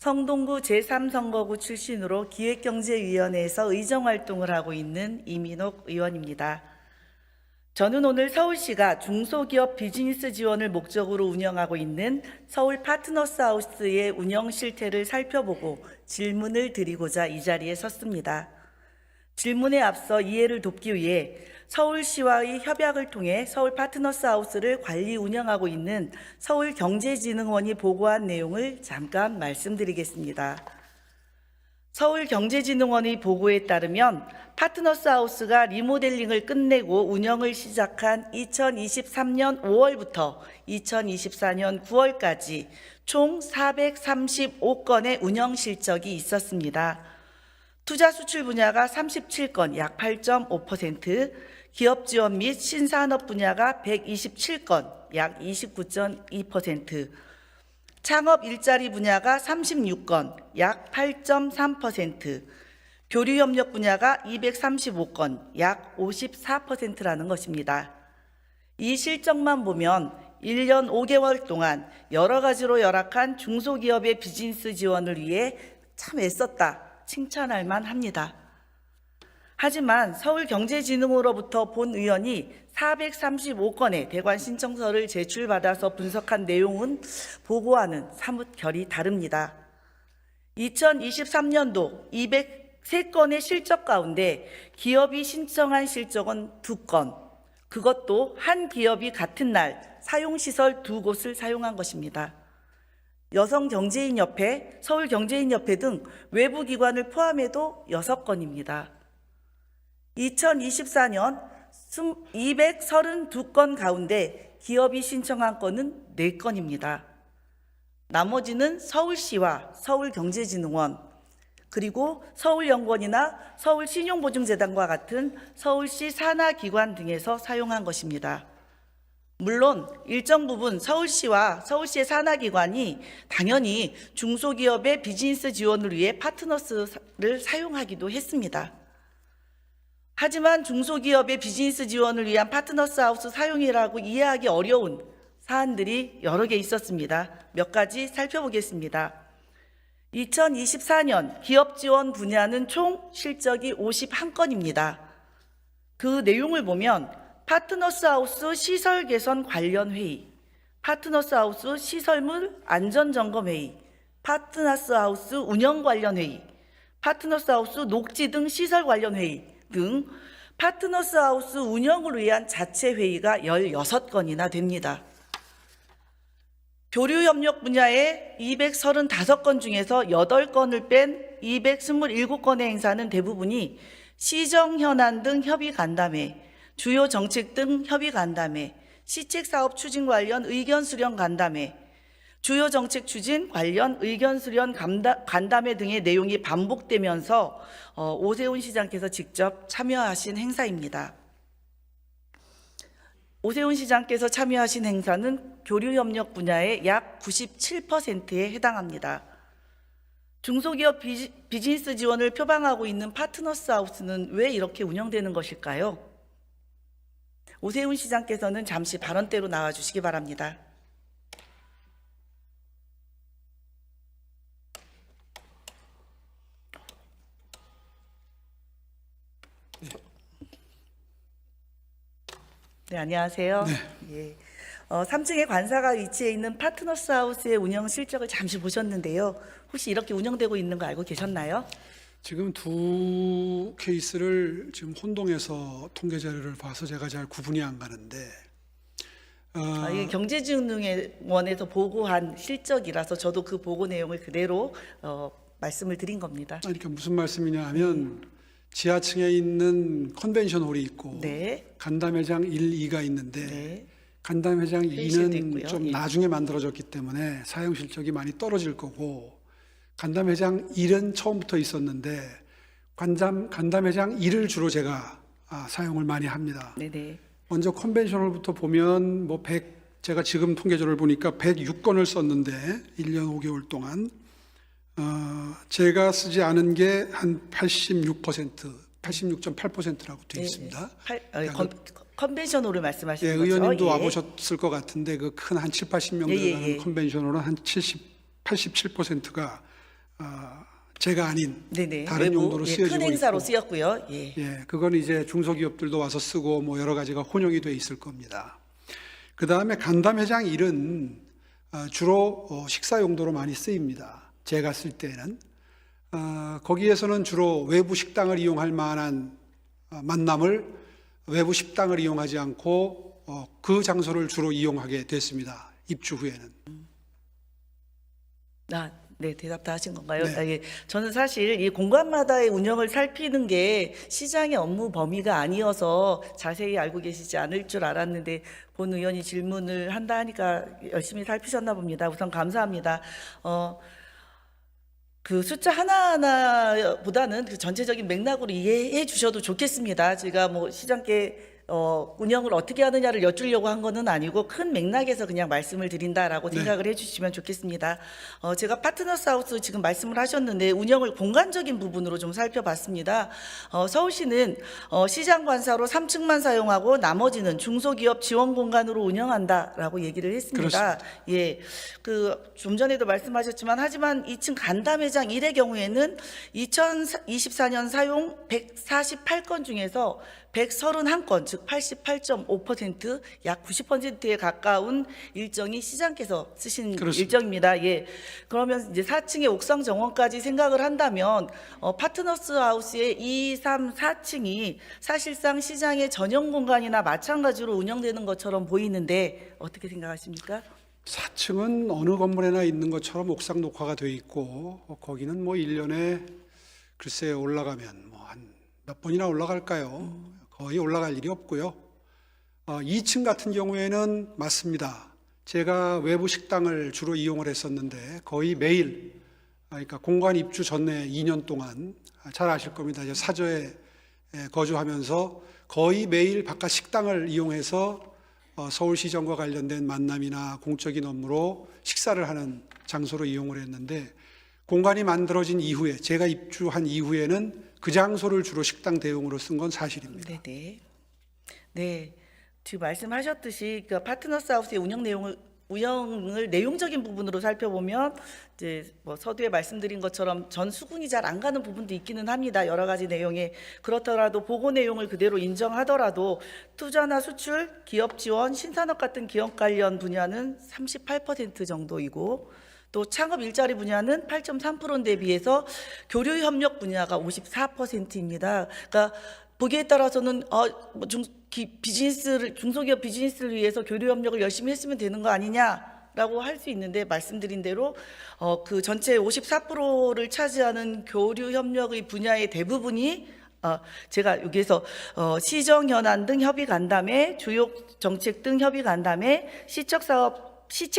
성동구 제3선거구 출신으로 기획경제위원회에서 의정활동을 하고 있는 이민옥 의원입니다. 저는 오늘 서울시가 중소기업 비즈니스 지원을 목적으로 운영하고 있는 서울 파트너스 하우스의 운영 실태를 살펴보고 질문을 드리고자 이 자리에 섰습니다. 질문에 앞서 이해를 돕기 위해 서울시와의 협약을 통해 서울 파트너스 하우스를 관리 운영하고 있는 서울경제진흥원이 보고한 내용을 잠깐 말씀드리겠습니다. 서울경제진흥원의 보고에 따르면 파트너스 하우스가 리모델링을 끝내고 운영을 시작한 2023년 5월부터 2024년 9월까지 총 435건의 운영 실적이 있었습니다. 투자 수출 분야가 37건, 약 8.5%, 기업 지원 및 신산업 분야가 127건, 약 29.2%, 창업 일자리 분야가 36건, 약 8.3%, 교류 협력 분야가 235건, 약 54%라는 것입니다. 이 실적만 보면 1년 5개월 동안 여러 가지로 열악한 중소기업의 비즈니스 지원을 위해 참 애썼다, 칭찬할 만합니다. 하지만 서울경제진흥으로부터 본 의원이 435건의 대관 신청서를 제출받아서 분석한 내용은 보고와는 사뭇 결이 다릅니다. 2023년도 203건의 실적 가운데 기업이 신청한 실적은 2건, 그것도 한 기업이 같은 날 사용시설 2곳을 사용한 것입니다. 여성경제인협회, 서울경제인협회 등 외부 기관을 포함해도 6건입니다. 2024년 232건 가운데 기업이 신청한 건은 4건입니다. 나머지는 서울시와 서울경제진흥원, 그리고 서울연구원이나 서울신용보증재단과 같은 서울시 산하기관 등에서 사용한 것입니다. 물론 일정 부분 서울시와 서울시의 산하기관이 당연히 중소기업의 비즈니스 지원을 위해 파트너스를 사용하기도 했습니다. 하지만 중소기업의 비즈니스 지원을 위한 파트너스 하우스 사용이라고 이해하기 어려운 사안들이 여러 개 있었습니다. 몇 가지 살펴보겠습니다. 2024년 기업 지원 분야는 총 실적이 51건입니다. 그 내용을 보면 파트너스 하우스 시설 개선 관련 회의, 파트너스 하우스 시설물 안전점검 회의, 파트너스 하우스 운영 관련 회의, 파트너스 하우스 녹지 등 시설 관련 회의 등 파트너스 하우스 운영을 위한 자체 회의가 16건이나 됩니다. 교류 협력 분야의 235건 중에서 8건을 뺀 227건의 행사는 대부분이 시정 현안 등 협의 간담회, 주요 정책 등 협의 간담회, 시책 사업 추진 관련 의견 수렴 간담회, 주요 정책 추진 관련 의견 수렴 간담회 등의 내용이 반복되면서 오세훈 시장께서 직접 참여하신 행사입니다. 오세훈 시장께서 참여하신 행사는 교류협력 분야의 약 97%에 해당합니다. 중소기업 비즈니스 지원을 표방하고 있는 파트너스 하우스는 왜 이렇게 운영되는 것일까요? 오세훈 시장께서는 잠시 발언대로 나와 주시기 바랍니다. 네, 안녕하세요. 네. 3층에 관사가 위치해 있는 파트너스 하우스의 운영 실적을 잠시 보셨는데요. 혹시 이렇게 운영되고 있는 거 알고 계셨나요? 지금 두 케이스를 지금 혼동해서 통계 자료를 봐서 제가 잘 구분이 안 가는데 이게 경제진흥원에서 보고한 실적이라서 저도 그 보고 내용을 그대로 말씀을 드린 겁니다. 그러니까 무슨 말씀이냐 하면 지하층에 있는 컨벤션홀이 있고 네. 간담회장 1, 2가 있는데 네. 간담회장 회의실도 2는 있고요. 좀 예. 나중에 만들어졌기 때문에 사용 실적이 많이 떨어질 거고 간담회장 1은 처음부터 있었는데 간담회장 1을 주로 제가 사용을 많이 합니다. 네네. 먼저 컨벤션홀부터 보면 제가 지금 통계조를 보니까 106건을 썼는데 1년 5개월 동안 제가 쓰지 않은 게 한 86%, 86.8%라고 되어 있습니다. 컨벤션홀을 말씀하시는 예, 거죠? 의원님도 예. 와보셨을 것 같은데 그 큰 한 7, 80명 예, 들어가는 예. 컨벤션홀은 한 87%가 제가 아닌 네네. 다른 외부, 용도로 큰 쓰여지고 행사로 있고, 쓰였고요. 예. 예, 그건 이제 중소기업들도 와서 쓰고 뭐 여러 가지가 혼용이 돼 있을 겁니다. 그 다음에 간담회장 일은 주로 식사 용도로 많이 쓰입니다. 제가 쓸 때는 거기에서는 주로 외부 식당을 이용할 만한 만남을 외부 식당을 이용하지 않고 그 장소를 주로 이용하게 됐습니다. 입주 후에는. 네, 대답 다 하신 건가요? 네. 예. 저는 사실 이 공간마다의 운영을 살피는 게 시장의 업무 범위가 아니어서 자세히 알고 계시지 않을 줄 알았는데 본 의원이 질문을 한다 하니까 열심히 살피셨나 봅니다. 우선 감사합니다. 그 숫자 하나하나보다는 그 전체적인 맥락으로 이해해 주셔도 좋겠습니다. 제가 뭐 시장계 운영을 어떻게 하느냐를 여쭈려고 한 거는 아니고 큰 맥락에서 그냥 말씀을 드린다라고 네. 생각을 해주시면 좋겠습니다. 제가 파트너스 하우스 지금 말씀을 하셨는데 운영을 공간적인 부분으로 좀 살펴봤습니다. 서울시는 시장 관사로 3층만 사용하고 나머지는 중소기업 지원 공간으로 운영한다라고 얘기를 했습니다. 예, 그 좀 전에도 말씀하셨지만 하지만 2층 간담회장 1의 경우에는 2024년 사용 148건 중에서 131건, 즉 88.5%, 약 90%에 가까운 일정이 시장께서 쓰신 그렇습니다. 일정입니다. 예. 그러면 이제 4층의 옥상 정원까지 생각을 한다면 파트너스 하우스의 2, 3, 4층이 사실상 시장의 전용 공간이나 마찬가지로 운영되는 것처럼 보이는데 어떻게 생각하십니까? 4층은 어느 건물에나 있는 것처럼 옥상 녹화가 돼 있고 거기는 뭐 1년에 글쎄 올라가면 뭐 한 몇 번이나 올라갈까요? 거의 올라갈 일이 없고요. 2층 같은 경우에는 맞습니다. 제가 외부 식당을 주로 이용을 했었는데 거의 매일, 그러니까 공간 입주 전에 2년 동안 잘 아실 겁니다. 이제 사저에 거주하면서 거의 매일 바깥 식당을 이용해서 서울시정과 관련된 만남이나 공적인 업무로 식사를 하는 장소로 이용을 했는데 공간이 만들어진 이후에 제가 입주한 이후에는 그 장소를 주로 식당 대용으로 쓴 건 사실입니다. 네네. 네. 지금 말씀하셨듯이 그 파트너스 하우스의 운영을 내용적인 부분으로 살펴보면 이제 뭐 서두에 말씀드린 것처럼 전 수긍이 잘 안 가는 부분도 있기는 합니다. 여러 가지 내용에 그렇더라도 보고 내용을 그대로 인정하더라도 투자나 수출, 기업 지원, 신산업 같은 기업 관련 분야는 38% 정도이고 또 창업 일자리 분야는 8.3%에 비해서 교류 협력 분야가 54%입니다. 그러니까 보기에 따라서는 중소기업 비즈니스를 위해서 교류 협력을 열심히 했으면 되는 거 아니냐라고 할 수 있는데 말씀드린 대로 그 전체 54%를 차지하는 교류 협력의 분야의 대부분이 제가 여기에서 시정 현안 등 협의 간담회, 주요 정책 등 협의 간담회, 시책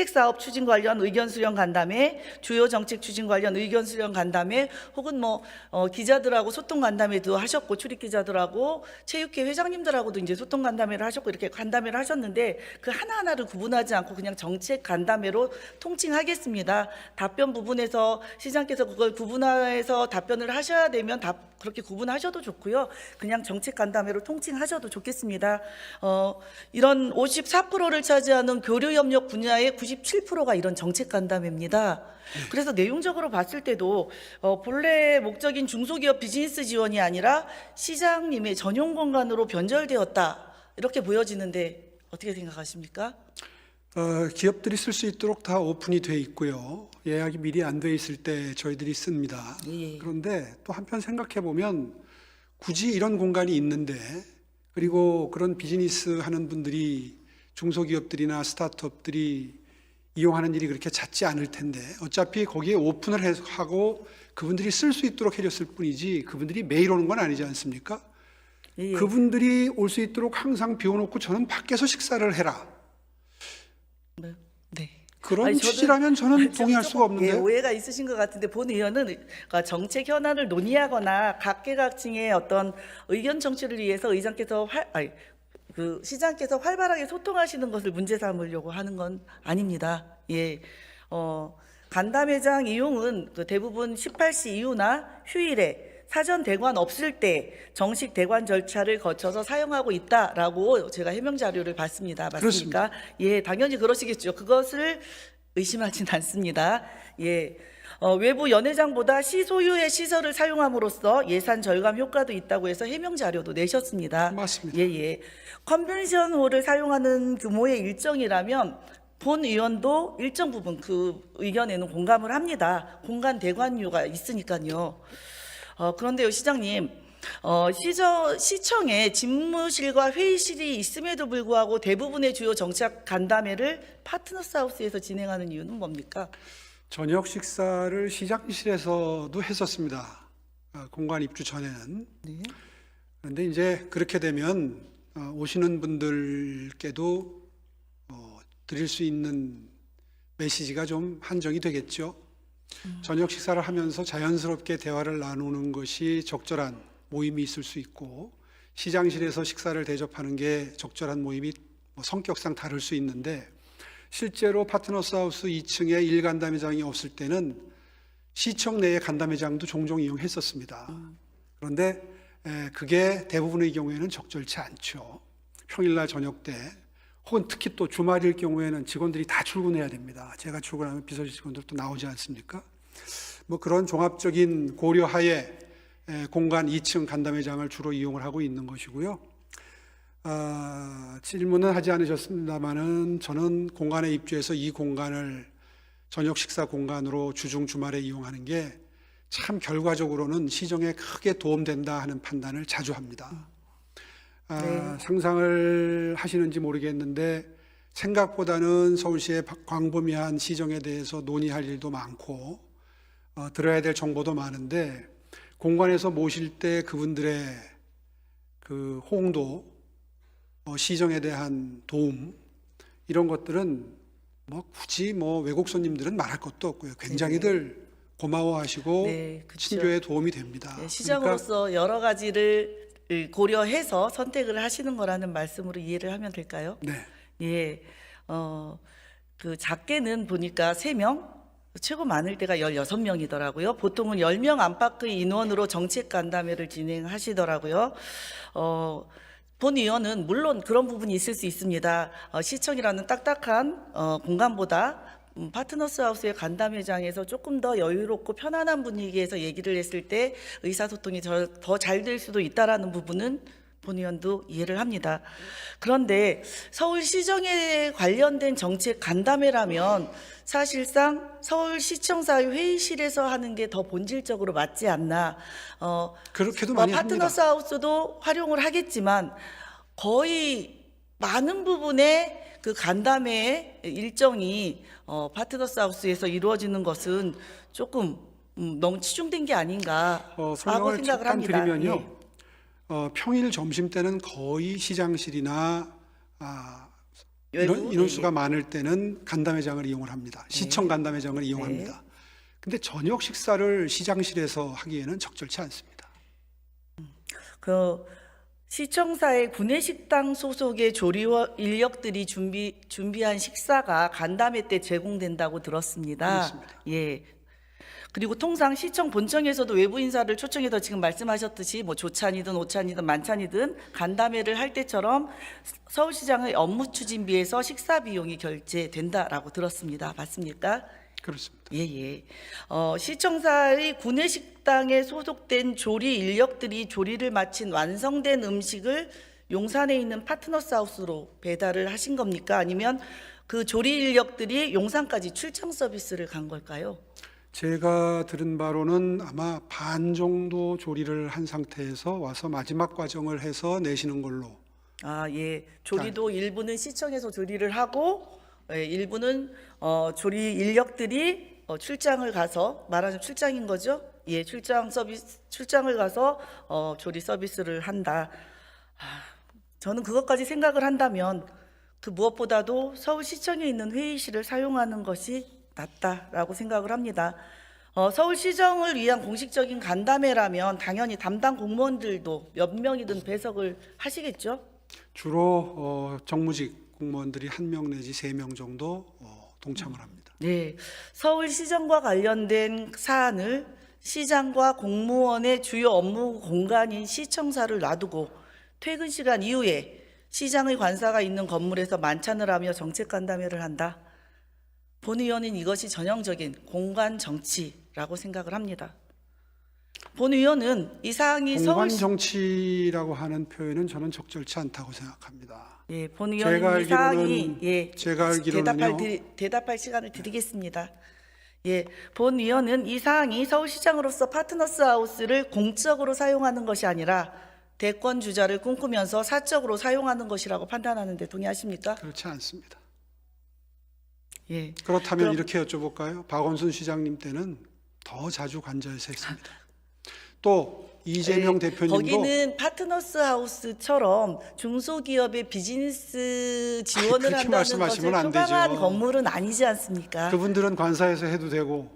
사업 추진 관련 의견 수렴 간담회, 주요 정책 추진 관련 의견 수렴 간담회, 혹은 뭐 기자들하고 소통 간담회도 하셨고 출입 기자들하고 체육회 회장님들하고도 이제 소통 간담회를 하셨고 이렇게 간담회를 하셨는데 그 하나하나를 구분하지 않고 그냥 정책 간담회로 통칭하겠습니다. 답변 부분에서 시장께서 그걸 구분해서 답변을 하셔야 되면 그렇게 구분하셔도 좋고요. 그냥 정책 간담회로 통칭하셔도 좋겠습니다. 이런 54%를 차지하는 교류 협력 분야의 97%가 이런 정책 간담회입니다. 그래서 내용적으로 봤을 때도 본래 목적인 중소기업 비즈니스 지원이 아니라 시장님의 전용 공간으로 변절되었다 이렇게 보여지는데 어떻게 생각하십니까? 기업들이 쓸 수 있도록 다 오픈이 돼 있고요. 예약이 미리 안 돼 있을 때 저희들이 씁니다. 예. 그런데 또 한편 생각해 보면 굳이 이런 공간이 있는데 그리고 그런 비즈니스 하는 분들이 중소기업들이나 스타트업들이 이용하는 일이 그렇게 잦지 않을 텐데 어차피 거기에 오픈을 하고 그분들이 쓸 수 있도록 해줬을 뿐이지 그분들이 매일 오는 건 아니지 않습니까? 예. 그분들이 올 수 있도록 항상 비워놓고 저는 밖에서 식사를 해라. 네. 그런 아니, 취지라면 저는 동의할 조금, 수가 없는데. 예, 오해가 있으신 것 같은데 본 의원은 그러니까 정책 현안을 논의하거나 각계각층의 어떤 의견 청취를 위해서 그 시장께서 활발하게 소통하시는 것을 문제 삼으려고 하는 건 아닙니다. 예. 간담회장 이용은 그 대부분 18시 이후나 휴일에 사전 대관 없을 때 정식 대관 절차를 거쳐서 사용하고 있다라고 제가 해명 자료를 봤습니다. 맞습니까? 예, 당연히 그러시겠죠. 그것을 의심하진 않습니다. 예. 외부 연회장보다 시 소유의 시설을 사용함으로써 예산 절감 효과도 있다고 해서 해명 자료도 내셨습니다. 맞습니다. 예. 컨벤션홀을 사용하는 규모의 일정이라면 본 의원도 일정 부분 그 의견에는 공감을 합니다. 공간 대관료가 있으니까요. 그런데요, 시장님, 시청에 집무실과 회의실이 있음에도 불구하고 대부분의 주요 정책 간담회를 파트너스 하우스에서 진행하는 이유는 뭡니까? 저녁 식사를 시장실에서도 했었습니다. 공관 입주 전에는. 네. 그런데 이제 그렇게 되면 오시는 분들께도 드릴 수 있는 메시지가 좀 한정이 되겠죠. 저녁 식사를 하면서 자연스럽게 대화를 나누는 것이 적절한 모임이 있을 수 있고, 시장실에서 식사를 대접하는 게 적절한 모임이 성격상 다를 수 있는데, 실제로 파트너스 하우스 2층에 일간담회장이 없을 때는 시청 내의 간담회장도 종종 이용했었습니다. 그런데 그게 대부분의 경우에는 적절치 않죠. 평일날 저녁 때 혹은 특히 또 주말일 경우에는 직원들이 다 출근해야 됩니다. 제가 출근하면 비서실 직원들도 나오지 않습니까? 그런 종합적인 고려하에 공간 2층 간담회장을 주로 이용을 하고 있는 것이고요. 질문은 하지 않으셨습니다만은 저는 공간에 입주해서 이 공간을 저녁 식사 공간으로 주중 주말에 이용하는 게 참 결과적으로는 시정에 크게 도움된다 하는 판단을 자주 합니다. 네. 상상을 하시는지 모르겠는데 생각보다는 서울시의 광범위한 시정에 대해서 논의할 일도 많고 들어야 될 정보도 많은데, 공간에서 모실 때 그분들의 그 호응도, 시정에 대한 도움, 이런 것들은 굳이 외국 손님들은 말할 것도 없고요. 굉장히들 고마워하시고 네, 그쵸. 친교에 도움이 됩니다. 네, 시장으로서 여러 가지를 고려해서 선택을 하시는 거라는 말씀으로 이해를 하면 될까요? 네. 예. 그 작게는 보니까 3명, 최고 많을 때가 16명이더라고요. 보통은 10명 안팎의 인원으로 정책 간담회를 진행하시더라고요. 본 의원은 물론 그런 부분이 있을 수 있습니다. 시청이라는 딱딱한 공간보다 파트너스 하우스의 간담회장에서 조금 더 여유롭고 편안한 분위기에서 얘기를 했을 때 의사소통이 더 잘 될 수도 있다라는 부분은 본 의원도 이해를 합니다. 그런데 서울시정에 관련된 정책 간담회라면 사실상 서울시청사의 회의실에서 하는 게 더 본질적으로 맞지 않나. 그렇게도 많이 파트너스 합니다. 하우스도 활용을 하겠지만 거의 많은 부분의 그 간담회 일정이 파트너스 하우스에서 이루어지는 것은 조금 너무 치중된 게 아닌가 하고 설명을 생각을 잠깐 합니다. 드리면요. 평일 점심 때는 거의 시장실이나 외부, 인원수가 많을 때는 간담회장을 이용을 합니다. 시청 간담회장을 이용합니다. 근데 저녁 식사를 시장실에서 하기에는 적절치 않습니다. 그 시청사의 구내식당 소속의 조리 인력들이 준비한 식사가 간담회 때 제공된다고 들었습니다. 그렇습니다. 예. 그리고 통상 시청 본청에서도 외부 인사를 초청해서 지금 말씀하셨듯이 조찬이든 오찬이든 만찬이든 간담회를 할 때처럼 서울시장의 업무 추진비에서 식사 비용이 결제된다라고 들었습니다. 맞습니까? 그렇습니다. 예. 시청사의 구내식당에 소속된 조리 인력들이 조리를 마친 완성된 음식을 용산에 있는 파트너스 하우스로 배달을 하신 겁니까? 아니면 그 조리 인력들이 용산까지 출장 서비스를 간 걸까요? 제가 들은 바로는 아마 반 정도 조리를 한 상태에서 와서 마지막 과정을 해서 내시는 걸로. 예. 조리도 일부는 시청에서 조리를 하고 일부는 조리 인력들이 출장을 가서, 말하자면 출장인 거죠? 예, 출장을 가서 조리 서비스를 한다. 저는 그것까지 생각을 한다면 그 무엇보다도 서울시청에 있는 회의실을 사용하는 것이 낫다라고 생각을 합니다. 서울시정을 위한 공식적인 간담회라면 당연히 담당 공무원들도 몇 명이든 배석을 하시겠죠? 주로 정무직 공무원들이 1명 내지 3명 정도 동참을 합니다. 네, 서울시정과 관련된 사안을 시장과 공무원의 주요 업무 공간인 시청사를 놔두고 퇴근 시간 이후에 시장의 관사가 있는 건물에서 만찬을 하며 정책 간담회를 한다. 본 의원은 이것이 전형적인 공간 정치, 정치라고 생각을 합니다. 본 의원은 이 사항이 공간 서울시 정치라고 하는 표현은 저는 적절치 않다고 생각합니다. 예, 본 제가 의원은 이 사항이 알기로는 제가 알기로는요. 대답할 시간을 드리겠습니다. 예, 본 의원은 이 사항이 서울시장으로서 파트너스 하우스를 공적으로 사용하는 것이 아니라 대권 주자를 꿈꾸면서 사적으로 사용하는 것이라고 판단하는데 동의하십니까? 그렇지 않습니다. 예. 그렇다면 그럼- 이렇게 여쭤볼까요? 박원순 시장님 때는 더 자주 관저에서 했습니다. 또 이재명 대표님도 거기는 파트너스 하우스처럼 중소기업의 비즈니스 지원을 그렇게 한다는 말씀하시면 것을 안 되죠. 표방한 건물은 아니지 않습니까? 그분들은 관사에서 해도 되고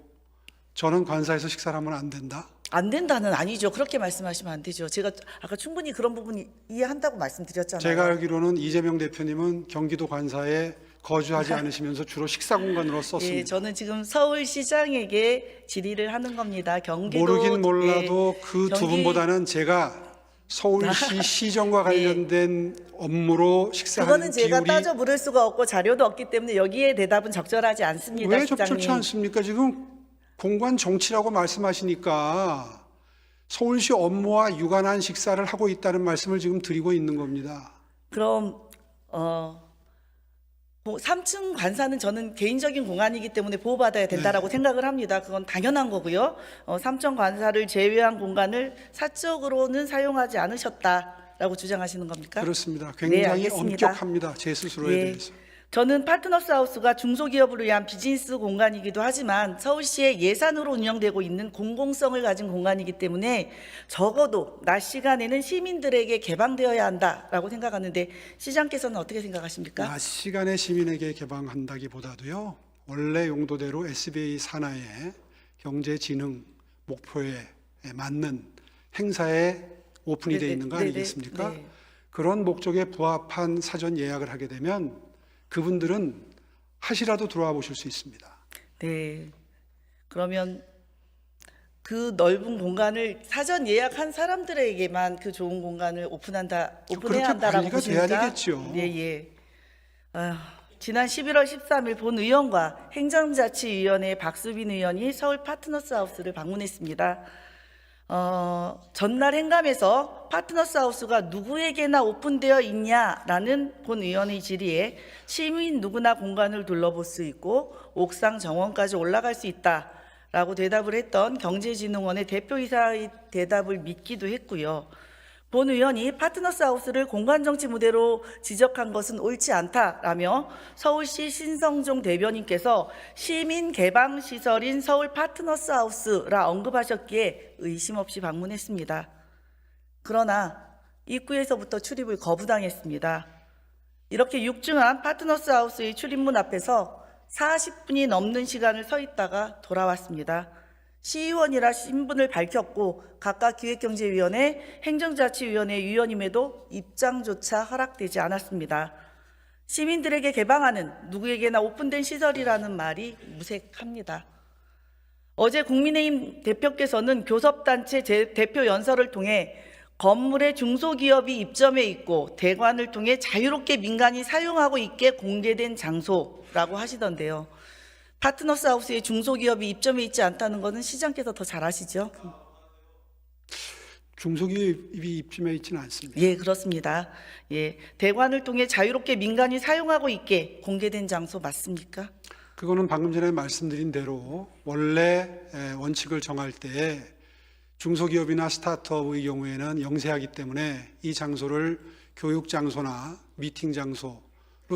저는 관사에서 식사를 하면 안 된다. 안 된다는 아니죠. 그렇게 말씀하시면 안 되죠. 제가 아까 충분히 그런 부분 이해한다고 말씀드렸잖아요. 제가 알기로는 이재명 대표님은 경기도 관사에 거주하지 않으시면서 주로 식사 공간으로 예, 썼습니다. 저는 지금 서울시장에게 질의를 하는 겁니다. 경기도 모르긴 몰라도 예, 그 두 경기- 분보다는 제가 서울시 시정과 관련된 업무로 식사하는 그거는 제가 비율이 따져 물을 수가 없고 자료도 없기 때문에 여기에 대답은 적절하지 않습니다. 왜 시장님. 적절치 않습니까? 지금 공간 정치라고 말씀하시니까 서울시 업무와 유관한 식사를 하고 있다는 말씀을 지금 드리고 있는 겁니다. 그럼 3층 관사는 저는 개인적인 공간이기 때문에 보호받아야 된다라고 네. 생각을 합니다. 그건 당연한 거고요. 3층 관사를 제외한 공간을 사적으로는 사용하지 않으셨다라고 주장하시는 겁니까? 그렇습니다. 네, 굉장히 알겠습니다. 엄격합니다. 제 스스로에 예. 대해서. 저는 파트너스 하우스가 중소기업을 위한 비즈니스 공간이기도 하지만 서울시의 예산으로 운영되고 있는 공공성을 가진 공간이기 때문에 적어도 낮 시간에는 시민들에게 개방되어야 한다라고 생각하는데 시장께서는 어떻게 생각하십니까? 낮 시간에 시민에게 개방한다기보다도요. 원래 용도대로 SBA 산하의 경제진흥 목표에 맞는 행사에 오픈이 되어 있는 거 아니겠습니까? 네. 그런 목적에 부합한 사전 예약을 하게 되면 그분들은 하시라도 들어와 보실 수 있습니다. 네. 그러면 그 넓은 공간을 사전 예약한 사람들에게만 그 좋은 공간을 오픈해야 그렇게 한다라고 관리가 보십니까? 돼야 되겠죠. 예, 예. 지난 11월 13일 본 의원과 행정자치위원회 박수빈 의원이 서울 파트너스 하우스를 방문했습니다. 전날 행감에서 파트너스 하우스가 누구에게나 오픈되어 있냐라는 본 의원의 질의에 시민 누구나 공간을 둘러볼 수 있고 옥상 정원까지 올라갈 수 있다라고 대답을 했던 경제진흥원의 대표이사의 대답을 믿기도 했고요. 본 의원이 파트너스 하우스를 공간정치 무대로 지적한 것은 옳지 않다라며 서울시 신성종 대변인께서 시민 개방 시설인 서울 파트너스 하우스라 언급하셨기에 의심 없이 방문했습니다. 그러나 입구에서부터 출입을 거부당했습니다. 이렇게 육중한 파트너스 하우스의 출입문 앞에서 40분이 넘는 시간을 서 있다가 돌아왔습니다. 시의원이라 신분을 밝혔고 각각 기획경제위원회, 행정자치위원회 위원임에도 입장조차 허락되지 않았습니다. 시민들에게 개방하는 누구에게나 오픈된 시설이라는 말이 무색합니다. 어제 국민의힘 대표께서는 교섭단체 대표 연설을 통해 건물에 중소기업이 입점해 있고 대관을 통해 자유롭게 민간이 사용하고 있게 공개된 장소라고 하시던데요. 파트너스 하우스에 중소기업이 입점해 있지 않다는 것은 시장께서 더 잘 아시죠? 중소기업이 입점해 있지는 않습니다. 예, 그렇습니다. 예, 대관을 통해 자유롭게 민간이 사용하고 있게 공개된 장소 맞습니까? 그거는 방금 전에 말씀드린 대로 원래 원칙을 정할 때 중소기업이나 스타트업의 경우에는 영세하기 때문에 이 장소를 교육 장소나 미팅 장소로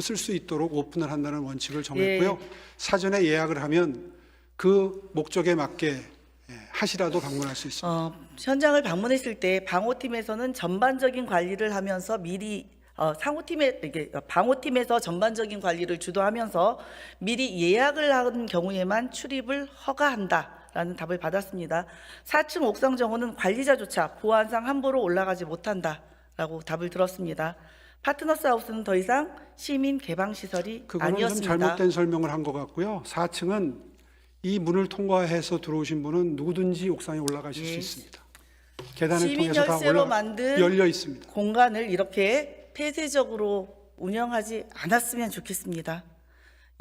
쓸 수 있도록 오픈을 한다는 원칙을 정했고요. 사전에 예약을 하면 그 목적에 맞게 하시라도 방문할 수 있습니다. 현장을 방문했을 때 방호팀에서는 전반적인 관리를 하면서 미리 방호팀에서 전반적인 관리를 주도하면서 미리 예약을 한 경우에만 출입을 허가한다라는 답을 받았습니다. 4층 옥상 정원은 관리자조차 보안상 함부로 올라가지 못한다라고 답을 들었습니다. 파트너스 하우스는 더 이상 시민 개방 시설이 그거는 좀 아니었습니다. 잘못된 설명을 한 것 같고요. 4층은 이 문을 통과해서 들어오신 분은 누구든지 옥상에 올라가실 수 있습니다. 계단을 시민 통해서 다 열쇠로 만든 열려 있습니다. 공간을 이렇게 폐쇄적으로 운영하지 않았으면 좋겠습니다.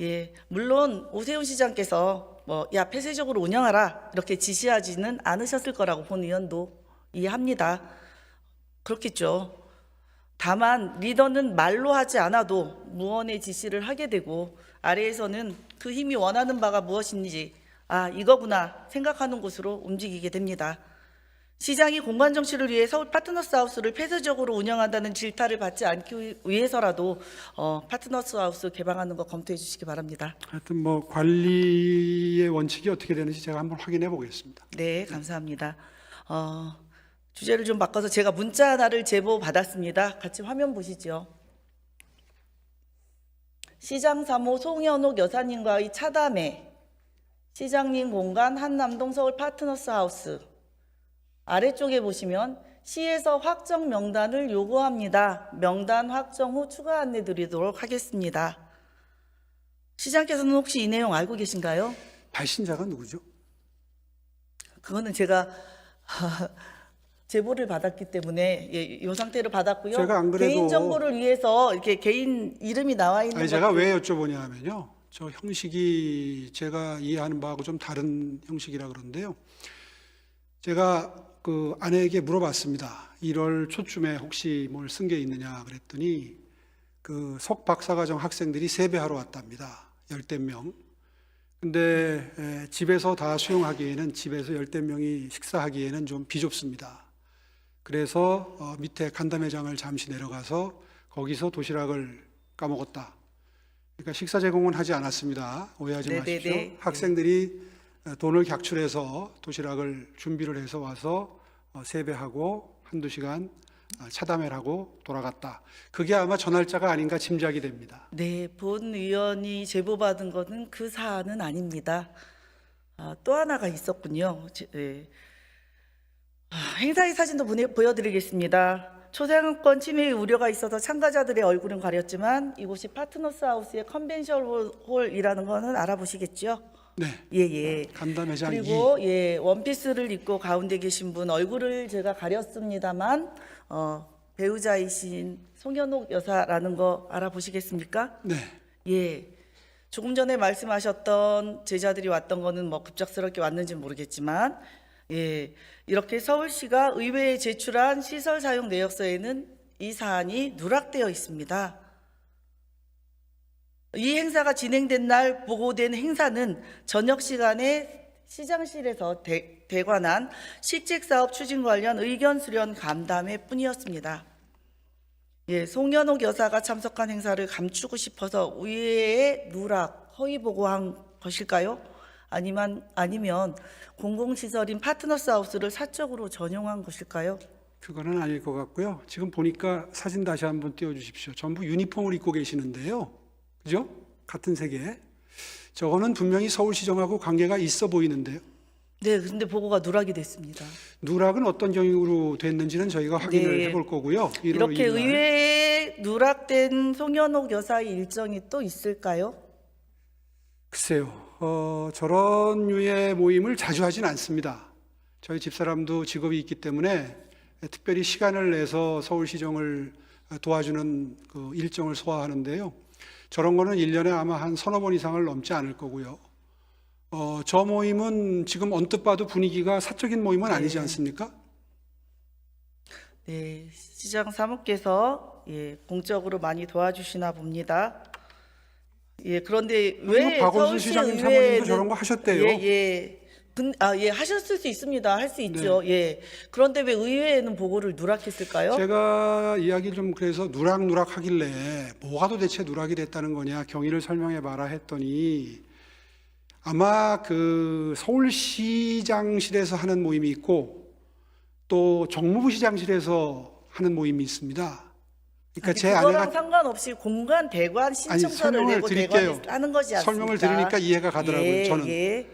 예, 물론 오세훈 시장께서 뭐 야 폐쇄적으로 운영하라 이렇게 지시하지는 않으셨을 거라고 본 의원도 이해합니다. 그렇겠죠. 다만 리더는 말로 하지 않아도 무언의 지시를 하게 되고 아래에서는 그 힘이 원하는 바가 무엇인지 이거구나 생각하는 곳으로 움직이게 됩니다. 시장이 공간 정치를 위해 서울 파트너스 하우스를 폐쇄적으로 운영한다는 질타를 받지 않기 위해서라도 파트너스 하우스 개방하는 거 검토해 주시기 바랍니다. 하여튼 뭐 관리의 원칙이 어떻게 되는지 제가 한번 확인해 보겠습니다. 네, 감사합니다. 주제를 좀 바꿔서 제가 문자 하나를 제보 받았습니다. 같이 화면 보시죠. 시장 3호 송현옥 여사님과의 차담회, 시장님 공간 한남동 서울 파트너스 하우스. 아래쪽에 보시면 시에서 확정 명단을 요구합니다. 명단 확정 후 추가 안내 드리도록 하겠습니다. 시장께서는 혹시 이 내용 알고 계신가요? 발신자가 누구죠? 그거는 제가 제보를 받았기 때문에 이 상태로 받았고요. 제가 안 그래도 개인 정보를 위해서 이렇게 개인 이름이 나와 있는 제가 왜 여쭤보냐 하면요. 저 형식이 제가 이해하는 바하고 좀 다른 형식이라 그런데요. 제가 그 아내에게 물어봤습니다. 1월 초쯤에 혹시 뭘 쓴 게 있느냐 그랬더니 그 석박사과정 학생들이 세배하러 왔답니다. 10대 명. 근데 집에서 다 수용하기에는 집에서 10대 명이 식사하기에는 좀 비좁습니다. 그래서 밑에 간담회장을 잠시 내려가서 거기서 도시락을 까먹었다. 그러니까 식사 제공은 하지 않았습니다. 오해하지 마십시오. 학생들이 돈을 객출해서 도시락을 준비를 해서 와서 세배하고 한두 시간 차담회를 하고 돌아갔다. 그게 아마 저 날짜가 아닌가 짐작이 됩니다. 네, 본 의원이 제보받은 것은 그 사안은 아닙니다. 또 하나가 있었군요. 행사의 사진도 보여드리겠습니다. 초상권 침해의 우려가 있어서 참가자들의 얼굴은 가렸지만 이곳이 파트너스 하우스의 컨벤션 홀이라는 거는 알아보시겠죠? 네. 예. 간담회장 그리고 원피스를 입고 가운데 계신 분 얼굴을 제가 가렸습니다만 배우자이신 송현옥 여사라는 거 알아보시겠습니까? 네. 예. 조금 전에 말씀하셨던 제자들이 왔던 거는 뭐 급작스럽게 왔는지는 모르겠지만 이렇게 서울시가 의회에 제출한 시설 사용 내역서에는 이 사안이 누락되어 있습니다. 이 행사가 진행된 날 보고된 행사는 저녁 시간에 시장실에서 대관한 시책사업 추진 관련 의견 수렴 간담회 뿐이었습니다. 송현옥 여사가 참석한 행사를 감추고 싶어서 의회에 누락, 허위 보고한 것일까요? 아니면 공공시설인 파트너스 하우스를 사적으로 전용한 것일까요? 그거는 아닐 것 같고요. 지금 보니까 사진 다시 한번 띄워주십시오. 전부 유니폼을 입고 계시는데요. 그죠? 같은 색에. 저거는 분명히 서울시정하고 관계가 있어 보이는데요. 네, 근데 보고가 누락이 됐습니다. 누락은 어떤 경위로 됐는지는 저희가 확인을 해볼 거고요. 이렇게 의회에 누락된 송현옥 여사의 일정이 또 있을까요? 글쎄요. 저런 류의 모임을 자주 하진 않습니다. 저희 집사람도 직업이 있기 때문에 특별히 시간을 내서 서울시정을 도와주는 그 일정을 소화하는데요. 저런 거는 1년에 아마 한 서너 번 이상을 넘지 않을 거고요. 저 모임은 지금 언뜻 봐도 분위기가 사적인 모임은 아니지 않습니까? 네, 시장 사무께서 공적으로 많이 도와주시나 봅니다. 그런데 왜 박원순 시장님 사모님도 저런 거 하셨대요. 하셨을 수 있습니다. 할 수 있죠. 그런데 왜 의회에는 보고를 누락했을까요? 제가 이야기를 좀 그래서 누락누락 하길래 뭐가 도대체 누락이 됐다는 거냐 경위를 설명해 봐라 했더니 아마 그 서울시장실에서 하는 모임이 있고 또 정무부 시장실에서 하는 모임이 있습니다. 그러니까 제 아내가 상관없이 공간 대관 신청서를 내고 대관을 하는 것이 않습니까? 설명을 들으니까 이해가 가더라고요. 저는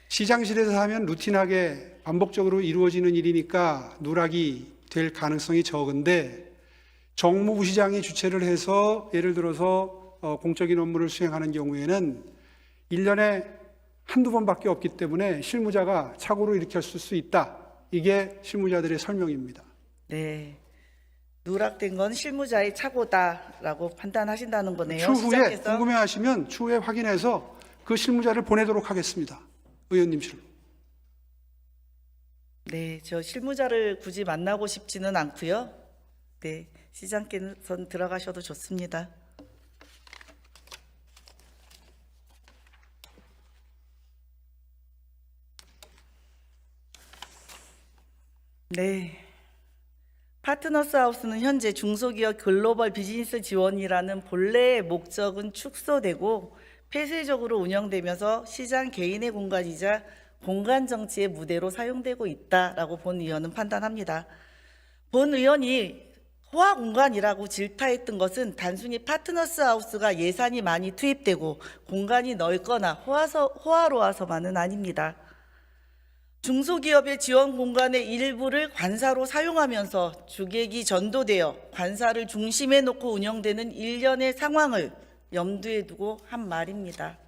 시장실에서 하면 루틴하게 반복적으로 이루어지는 일이니까 누락이 될 가능성이 적은데 정무부 시장이 주최를 해서 예를 들어서 공적인 업무를 수행하는 경우에는 1년에 한두 번밖에 없기 때문에 실무자가 착오를 일으켰을 수 있다. 이게 실무자들의 설명입니다. 네. 누락된 건 실무자의 착오다라고 판단하신다는 거네요. 추후에 시장께서. 궁금해하시면 추후에 확인해서 그 실무자를 보내도록 하겠습니다. 의원님 질문. 네, 저 실무자를 굳이 만나고 싶지는 않고요. 네, 시장께서는 들어가셔도 좋습니다. 네. 파트너스 하우스는 현재 중소기업 글로벌 비즈니스 지원이라는 본래의 목적은 축소되고 폐쇄적으로 운영되면서 시장 개인의 공간이자 공간 정치의 무대로 사용되고 있다라고 본 의원은 판단합니다. 본 의원이 호화 공간이라고 질타했던 것은 단순히 파트너스 하우스가 예산이 많이 투입되고 공간이 넓거나 호화로워서만은 아닙니다. 중소기업의 지원 공간의 일부를 관사로 사용하면서 주객이 전도되어 관사를 중심에 놓고 운영되는 일련의 상황을 염두에 두고 한 말입니다.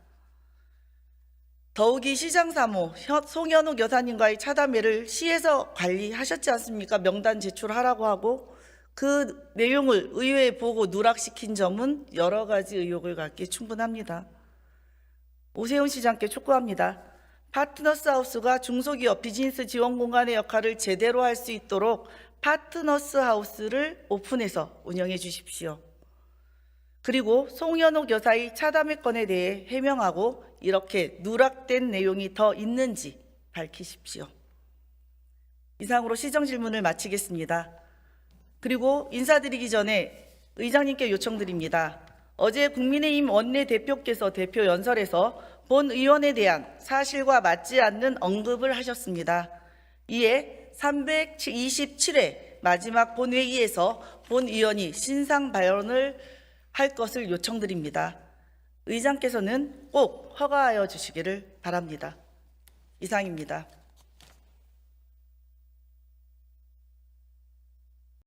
더욱이 시장사무 송현욱 여사님과의 차담회를 시에서 관리하셨지 않습니까? 명단 제출하라고 하고 그 내용을 의회에 보고 누락시킨 점은 여러 가지 의혹을 갖기에 충분합니다. 오세훈 시장께 촉구합니다. 파트너스 하우스가 중소기업 비즈니스 지원 공간의 역할을 제대로 할 수 있도록 파트너스 하우스를 오픈해서 운영해 주십시오. 그리고 송현옥 여사의 차담회 건에 대해 해명하고 이렇게 누락된 내용이 더 있는지 밝히십시오. 이상으로 시정 질문을 마치겠습니다. 그리고 인사드리기 전에 의장님께 요청드립니다. 어제 국민의힘 원내대표께서 대표 연설에서 본 의원에 대한 사실과 맞지 않는 언급을 하셨습니다. 이에 327회 마지막 본회의에서 본 의원이 신상 발언을 할 것을 요청드립니다. 의장께서는 꼭 허가하여 주시기를 바랍니다. 이상입니다.